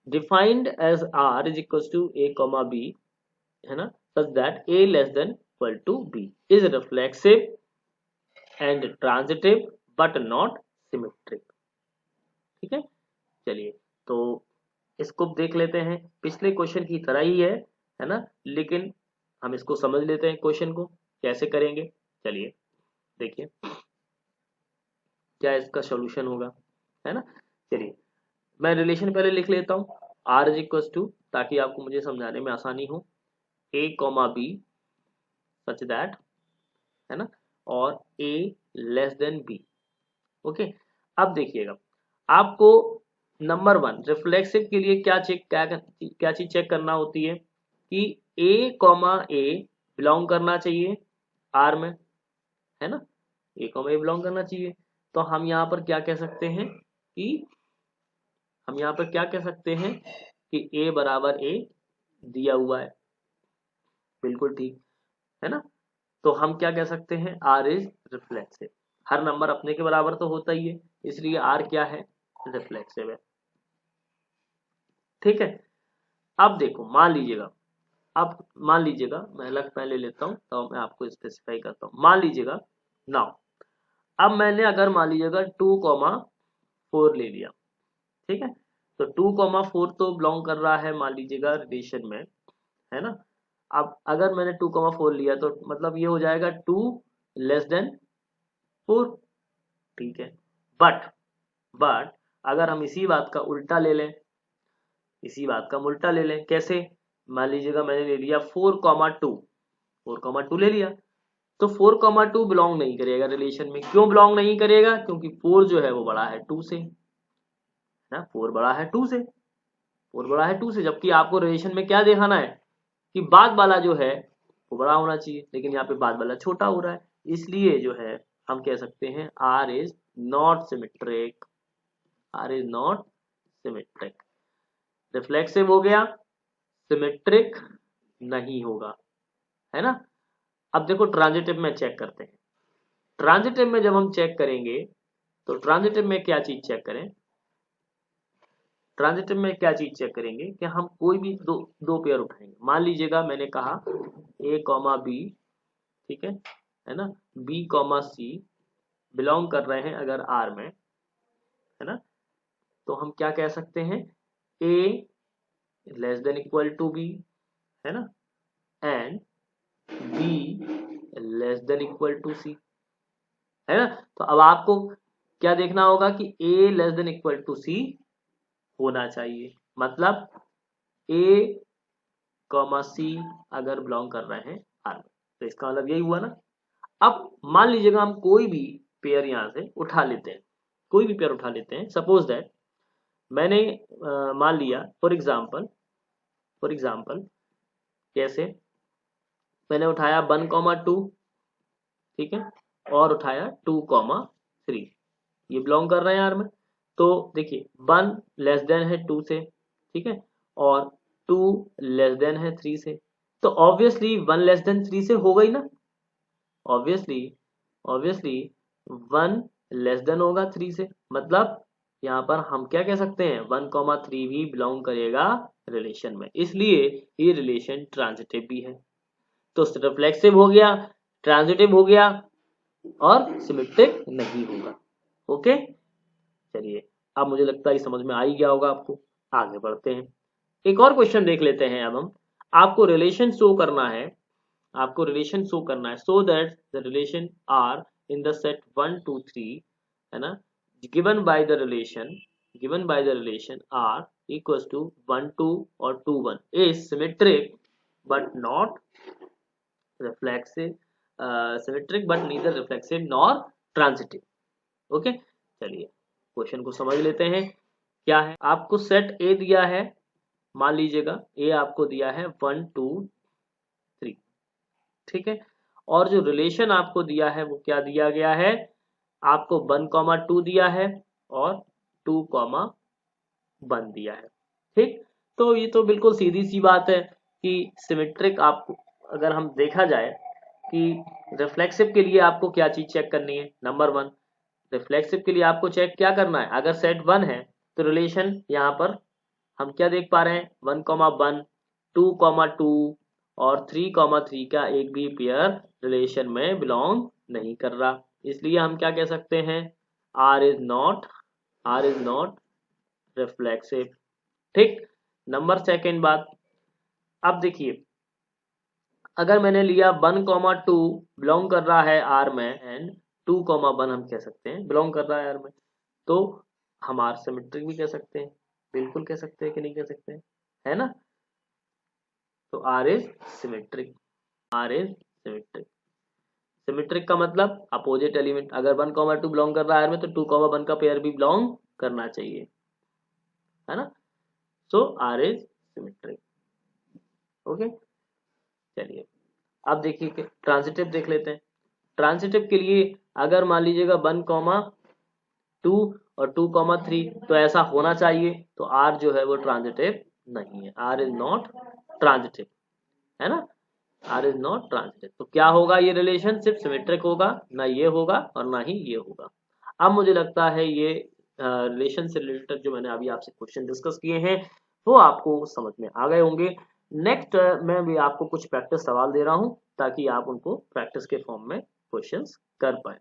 defined as R is equal to A comma B, है ना, such that a less than equal to b is reflexive and transitive but not symmetric। ठीक है, चलिए तो इसको देख लेते हैं, पिछले क्वेश्चन की तरह ही है ना, लेकिन हम इसको समझ लेते हैं क्वेश्चन को कैसे करेंगे। चलिए देखिए क्या इसका सॉल्यूशन होगा, है ना। चलिए मैं रिलेशन पहले लिख लेता हूँ, आर इज इक्वल टू, ताकि आपको मुझे समझाने में आसानी हो, ए कॉमा बी सच दैट, है ना, और a less then b। Okay, अब देखिएगा आपको नंबर 1 रिफ्लेक्सिव के लिए क्या चीज चेक करना होती है कि a कॉमा a बिलोंग करना चाहिए r में, है ना, a कॉमा a बिलोंग करना चाहिए। तो हम यहाँ पर क्या कह सकते हैं कि हम यहाँ पर क्या कह सकते हैं कि a बराबर a दिया हुआ है, बिल्कुल ठीक, है ना। तो हम क्या कह सकते हैं, आर इज रिफ्लेक्सिव। हर नंबर अपने के बराबर तो होता ही है, इसलिए आर क्या है, रिफ्लेक्सिव है। ठीक है, अब देखो मान लीजिएगा, अब मान लीजिएगा मैं अलग पहले लेता हूं तो मैं आपको स्पेसिफाई करता हूं। मान लीजिएगा नाउ, अब मैंने अगर मान लीजिएगा 2,4 ले लिया, ठीक है, तो 2,4 तो बिलोंग कर रहा है मान लीजिएगा रिलेशन में, है ना। अब अगर मैंने 2,4 लिया तो मतलब ये हो जाएगा 2 लेस देन 4। ठीक है, बट अगर हम इसी बात का उल्टा ले लें, इसी बात का उल्टा ले लें, कैसे, मान लीजिएगा मैंने ले लिया 4,2, 4,2 ले लिया, तो 4,2 बिलोंग नहीं करेगा रिलेशन में। क्यों बिलोंग नहीं करेगा, क्योंकि 4 जो है वो बड़ा है 2 से, ना, 4 बड़ा है 2 से, 4 बड़ा है 2 से, जबकि आपको रिलेशन में क्या दिखाना है कि बाद वाला जो है वो बड़ा होना चाहिए, लेकिन यहाँ पे बाद वाला छोटा हो रहा है, इसलिए जो है हम कह सकते हैं R is not symmetric, R is not symmetric. Reflexive हो गया, सिमेट्रिक नहीं होगा, है ना। अब देखो ट्रांजिटिव में चेक करते हैं, ट्रांजिटिव में जब हम चेक करेंगे तो ट्रांजिटिव में क्या चीज चेक करें, ट्रांजिटिव में क्या चीज चेक करेंगे कि हम कोई भी दो पेयर उठाएंगे। मान लीजिएगा मैंने कहा a कॉमा बी, ठीक है ना, b कॉमा सी बिलोंग कर रहे हैं अगर r में, है ना, तो हम क्या कह सकते हैं, a less than equal to b, है ना, and b less than equal to c, है ना। तो अब आपको क्या देखना होगा कि a less than equal to c होना चाहिए। मतलब ए कॉमा सी अगर बिलोंग कर रहे हैं आर में, तो इसका मतलब यही हुआ ना। अब मान लीजिएगा हम कोई भी पेयर यहाँ से उठा लेते हैं, कोई भी पेयर उठा लेते हैं। सपोज दैट मैंने मान लिया फॉर एग्जाम्पल कैसे, मैंने उठाया 1,2, ठीक है, और उठाया 2,3, ये बिलोंग कर रहे हैं आर में। तो देखिए 1 लेस देन है 2 से, ठीक है, और 2 लेस देन है 3 से, तो ऑब्वियसली 1 लेस देन 3 से हो गई ना। ऑब्वियसली ऑब्वियसली 1 लेस देन होगा 3 से, मतलब यहाँ पर हम क्या कह सकते हैं, 1,3 भी बिलोंग करेगा रिलेशन में, इसलिए ये रिलेशन ट्रांजिटिव भी है। तो रिफ्लेक्सिव हो गया, ट्रांजिटिव हो गया, और सिमेट्रिक नहीं होगा। ओके, चलिए अब मुझे लगता है समझ में आ ही गया होगा आपको। आगे बढ़ते हैं, एक और क्वेश्चन देख लेते हैं। अब हम आपको रिलेशन शो करना है, आपको रिलेशन शो करना है, so that the relation R in the set 1 2 3, है ना, given by the relation R equals to 1 2 और 2 1 is symmetric but not reflexive, symmetric but neither reflexive nor transitive. Okay, चलिए question को समझ लेते हैं। क्या है, आपको सेट ए दिया है, मान लीजिएगा ए आपको दिया है 1 2 3, ठीक है, और जो रिलेशन आपको दिया है वो क्या दिया गया है, आपको 1,2 दिया है और 2,1 दिया है। ठीक, तो ये तो बिल्कुल सीधी सी बात है कि सिमेट्रिक, आपको अगर हम देखा जाए कि रिफ्लेक्सिव के लिए आपको क्या चीज चेक करनी है, नंबर 1, रिफ्लेक्सिव के लिए आपको चेक क्या करना है, अगर सेट 1 है तो रिलेशन यहाँ पर हम क्या देख पा रहे हैं, 1,1 2,2 और 3,3 का एक भी पेयर रिलेशन में बिलोंग नहीं कर रहा, इसलिए हम क्या कह सकते हैं, आर इज नॉट रिफ्लेक्सिव। ठीक, नंबर सेकेंड बात, अब देखिए अगर मैंने लिया 1,2 बिलोंग कर रहा है आर में, एंड 2,1 हम कह सकते हैं बिलोंग कर रहा है आर में, तो हम आर सिमेट्रिक भी कह सकते हैं, बिल्कुल कह सकते हैं कि नहीं कह सकते हैं, है ना। तो R is symmetric, R is symmetric. Symmetric का मतलब अपोजिट एलिमेंट, अगर 1,2 बिलोंग कर रहा है आर में तो 2,1 का पेयर भी बिलोंग करना चाहिए, है ना। सो आर इज सिमेट्रिक। ओके, चलिए अब देखिए कि ट्रांजिटिव देख लेते हैं। ट्रांजिटिव के लिए अगर मान लीजिएगा 1,2 और 2,3, तो ऐसा होना चाहिए, तो आर जो है वो ट्रांजिटिव नहीं है, आर इज नॉट ट्रांजिटिव, है ना, आर इज नॉट ट्रांजिटिव। तो क्या होगा, ये रिलेशन सिर्फ सिमेट्रिक होगा, ना ये होगा और ना ही ये होगा। अब मुझे लगता है ये रिलेशन से रिलेटेड जो मैंने अभी आपसे क्वेश्चन डिस्कस किए हैं वो आपको समझ में आ गए होंगे। नेक्स्ट मैं भी आपको कुछ प्रैक्टिस सवाल दे रहा हूं ताकि आप उनको प्रैक्टिस के फॉर्म में क्वेश्चंस कर पाए।